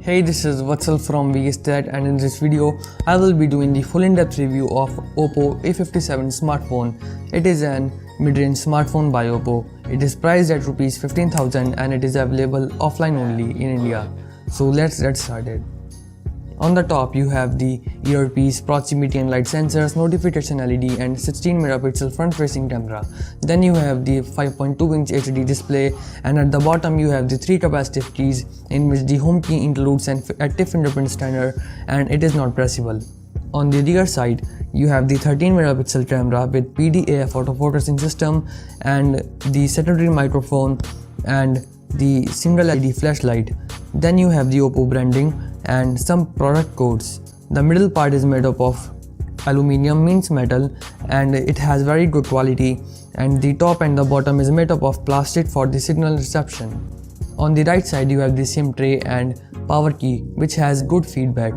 Hey, this is Vatsal from VStat, and in this video I will be doing the full in-depth review of OPPO A57 smartphone. It is an mid-range smartphone by OPPO. It is priced at Rs 15,000 and it is available offline only in India. So let's get started. On the top you have the earpiece, proximity and light sensors, notification LED and 16 megapixel front facing camera. Then you have the 5.2-inch HD display, and at the bottom you have the 3 capacitive keys, in which the home key includes an active fingerprint scanner and it is not pressable. On the rear side you have the 13 megapixel camera with PDAF autofocusing system and the secondary microphone and the single LED flashlight. Then you have the OPPO branding and some product codes. The middle part is made up of aluminium, means metal, and it has very good quality, and the top and the bottom is made up of plastic for the signal reception. On the right side you have the SIM tray and power key, which has good feedback,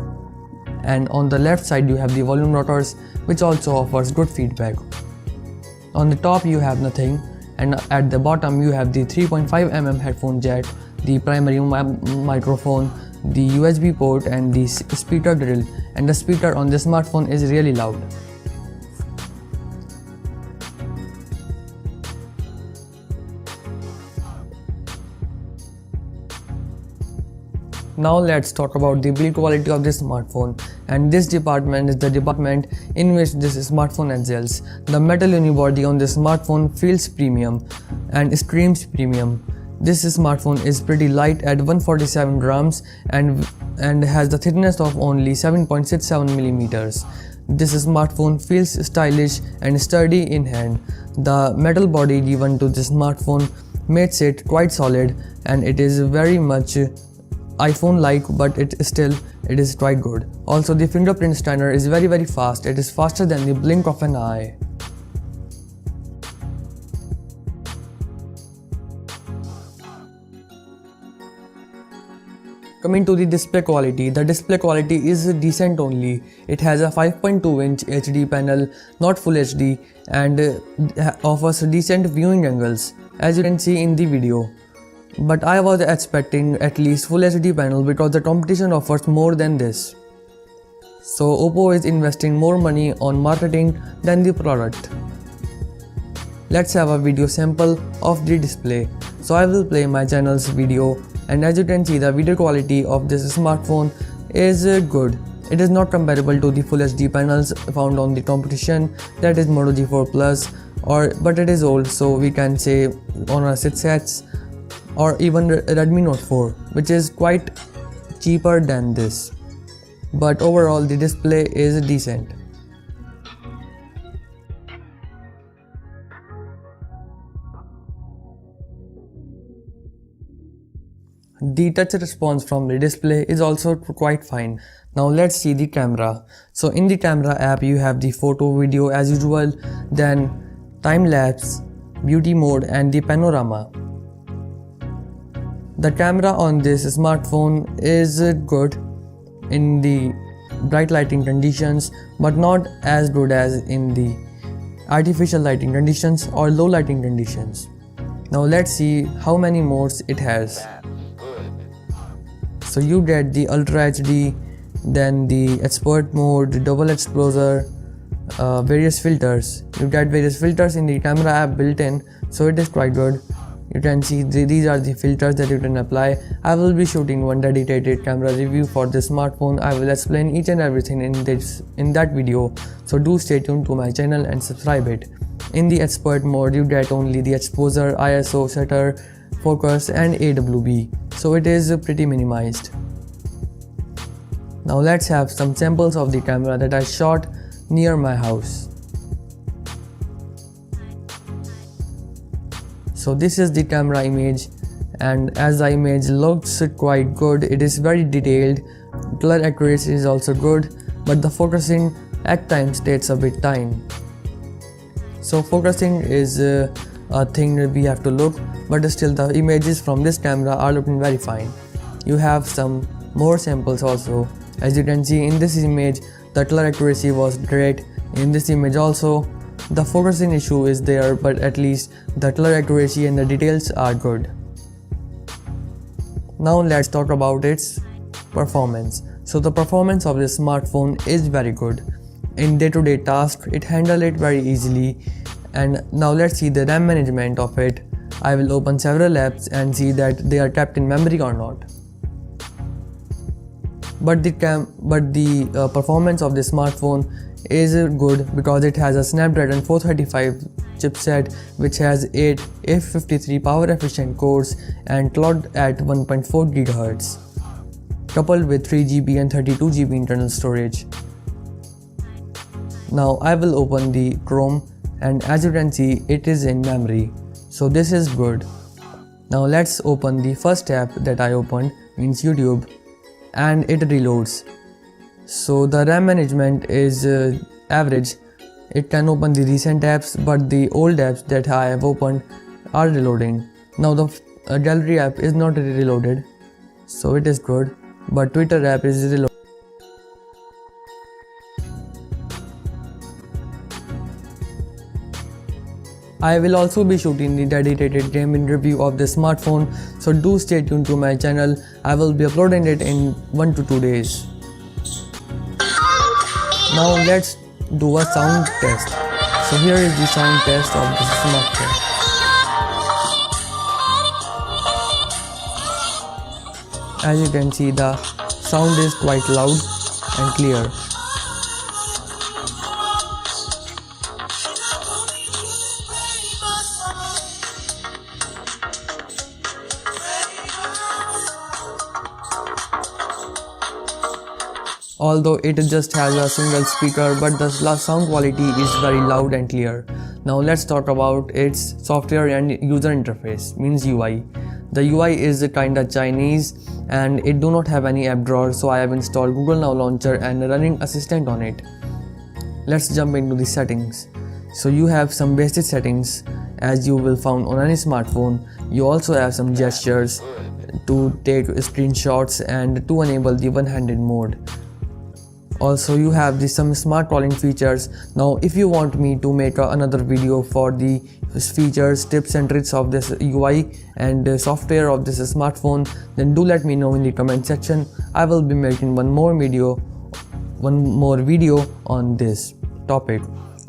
and on the left side you have the volume rotors, which also offers good feedback. On the top you have nothing, and at the bottom you have the 3.5mm headphone jack, the primary microphone, the USB port and the speaker grill, and the speaker on this smartphone is really loud. Now let's talk about the build quality of this smartphone, and this department is the department in which this smartphone excels. The metal unibody on this smartphone feels premium and screams premium. This smartphone is pretty light at 147 grams and has the thickness of only 7.67 millimeters. This smartphone feels stylish and sturdy in hand. The metal body given to this smartphone makes it quite solid, and it is very much iPhone-like, but it is quite good. Also, the fingerprint scanner is very fast. It is faster than the blink of an eye. Coming to the display quality, the display quality is decent only. It has a 5.2-inch HD panel, not Full HD, and offers decent viewing angles, as you can see in the video. But I was expecting at least Full HD panel because the competition offers more than this. So OPPO is investing more money on marketing than the product. Let's have a video sample of the display. So I will play my channel's video, and as you can see, the video quality of this smartphone is good. It is not comparable to the Full HD panels found on the competition, that is Moto G4 Plus, but it is old, so we can say Honor 6X or even Redmi Note 4, which is quite cheaper than this. But overall the display is decent. The touch response from the display is also quite fine. Now let's see the camera. So in the camera app you have the photo, video as usual, then time lapse, beauty mode and the panorama. The camera on this smartphone is good in the bright lighting conditions, but not as good as in the artificial lighting conditions or low lighting conditions. Now let's see how many modes it has. So you get the Ultra HD, then the Expert mode, the double exposure, various filters. You get various filters in the camera app built in, so it is quite good. You can see these are the filters that you can apply. I will be shooting one dedicated camera review for this smartphone. I will explain each and everything in that video, so do stay tuned to my channel and subscribe it. In the Expert mode you get only the exposure, ISO, shutter, focus and AWB, so it is pretty minimized. Now let's have some samples of the camera that I shot near my house. So this is the camera image, and as the image looks quite good, it is very detailed, color accuracy is also good, but the focusing at times takes a bit time. So focusing is a thing that we have to look, but still the images from this camera are looking very fine. You have some more samples also. As you can see in this image, the color accuracy was great. In this image also, the focusing issue is there, but at least the color accuracy and the details are good. Now let's talk about its Performance. So the performance of this smartphone is very good. In day-to-day tasks, it handles it very easily. And now let's see the RAM management of it. I will open several apps and see that they are tapped in memory or not. But the performance of this smartphone is good because it has a Snapdragon 435 chipset which has 8 A53 power efficient cores and clocked at 1.4 GHz, coupled with 3GB and 32GB internal storage. Now I will open the Chrome, and as you can see it is in memory, so this is good. Now let's open the first app that I opened, means YouTube, and it reloads. So the RAM management is average. It can open the recent apps, but the old apps that I have opened are reloading. Now the gallery app is not reloaded, so it is good, but Twitter app is reloaded. I will also be shooting the dedicated gaming review of the smartphone, so do stay tuned to my channel. I will be uploading it in 1 to 2 days. Now let's do a sound test. So here is the sound test of this smartphone. As you can see, the sound is quite loud and clear. Although it just has a single speaker, but the sound quality is very loud and clear. Now let's talk about its software and user interface, means UI. The UI is kinda Chinese and it do not have any app drawer, so I have installed Google Now Launcher and running assistant on it. Let's jump into the settings. So you have some basic settings as you will find on any smartphone. You also have some gestures to take screenshots and to enable the one-handed mode. Also you have some smart calling features. Now if you want me to make another video for the features, tips and tricks of this UI and software of this smartphone, then do let me know in the comment section. I will be making one more video on this topic.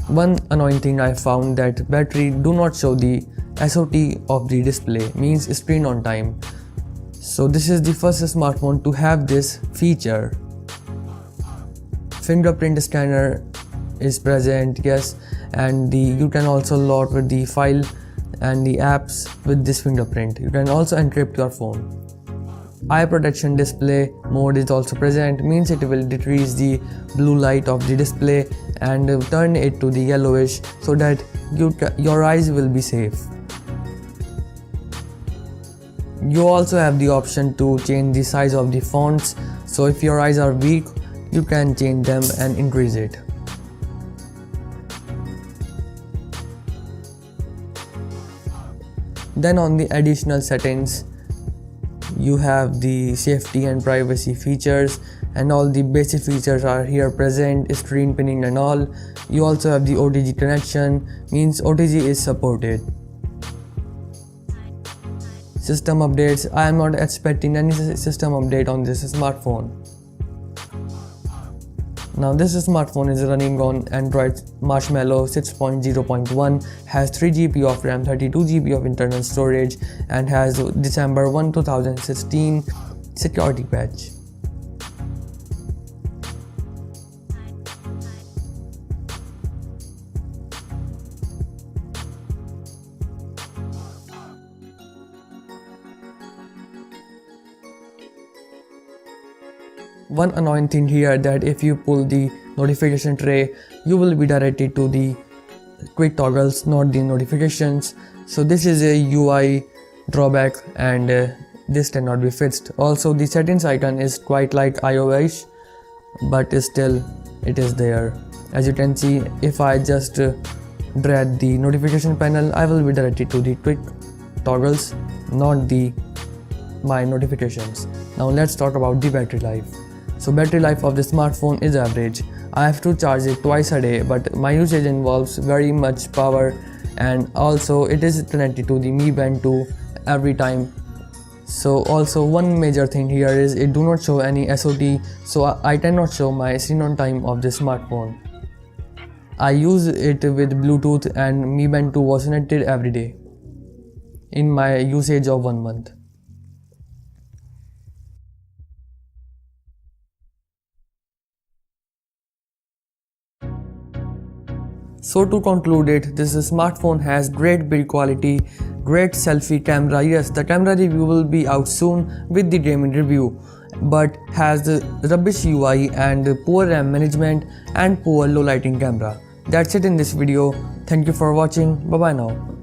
One annoying thing I found that battery do not show the SOT of the display, means screen on time. So this is the first smartphone to have this feature. Fingerprint scanner is present, yes, and you can also load with the file and the apps with this fingerprint. You can also encrypt your phone. Eye protection display mode is also present, means it will decrease the blue light of the display and turn it to the yellowish so that your eyes will be safe. You also have the option to change the size of the fonts, so if your eyes are weak, you can change them and increase it. Then on the additional settings, you have the safety and privacy features, and all the basic features are here present, screen pinning and all. You also have the OTG connection, means OTG is supported. System updates, I am not expecting any system update on this smartphone. Now this smartphone is running on Android Marshmallow 6.0.1, has 3GB of RAM, 32GB of internal storage, and has December 1, 2016 security patch. One annoying thing here that if you pull the notification tray, you will be directed to the quick toggles, not the notifications. So this is a UI drawback and this cannot be fixed. Also the settings icon is quite like iOS, but still it is there. As you can see, if I just drag the notification panel, I will be directed to the quick toggles, not my notifications. Now let's talk about the battery life. So battery life of the smartphone is average. I have to charge it twice a day, but my usage involves very much power, and also it is connected to the Mi Band 2 every time. So also one major thing here is it do not show any SOT, so I cannot show my screen on time of this smartphone. I use it with Bluetooth and Mi Band 2 was connected every day in my usage of 1 month. So to conclude it, this smartphone has great build quality, great selfie camera. Yes, the camera review will be out soon with the gaming review, but has the rubbish UI and poor RAM management and poor low lighting camera. That's it in this video. Thank you for watching. Bye bye now.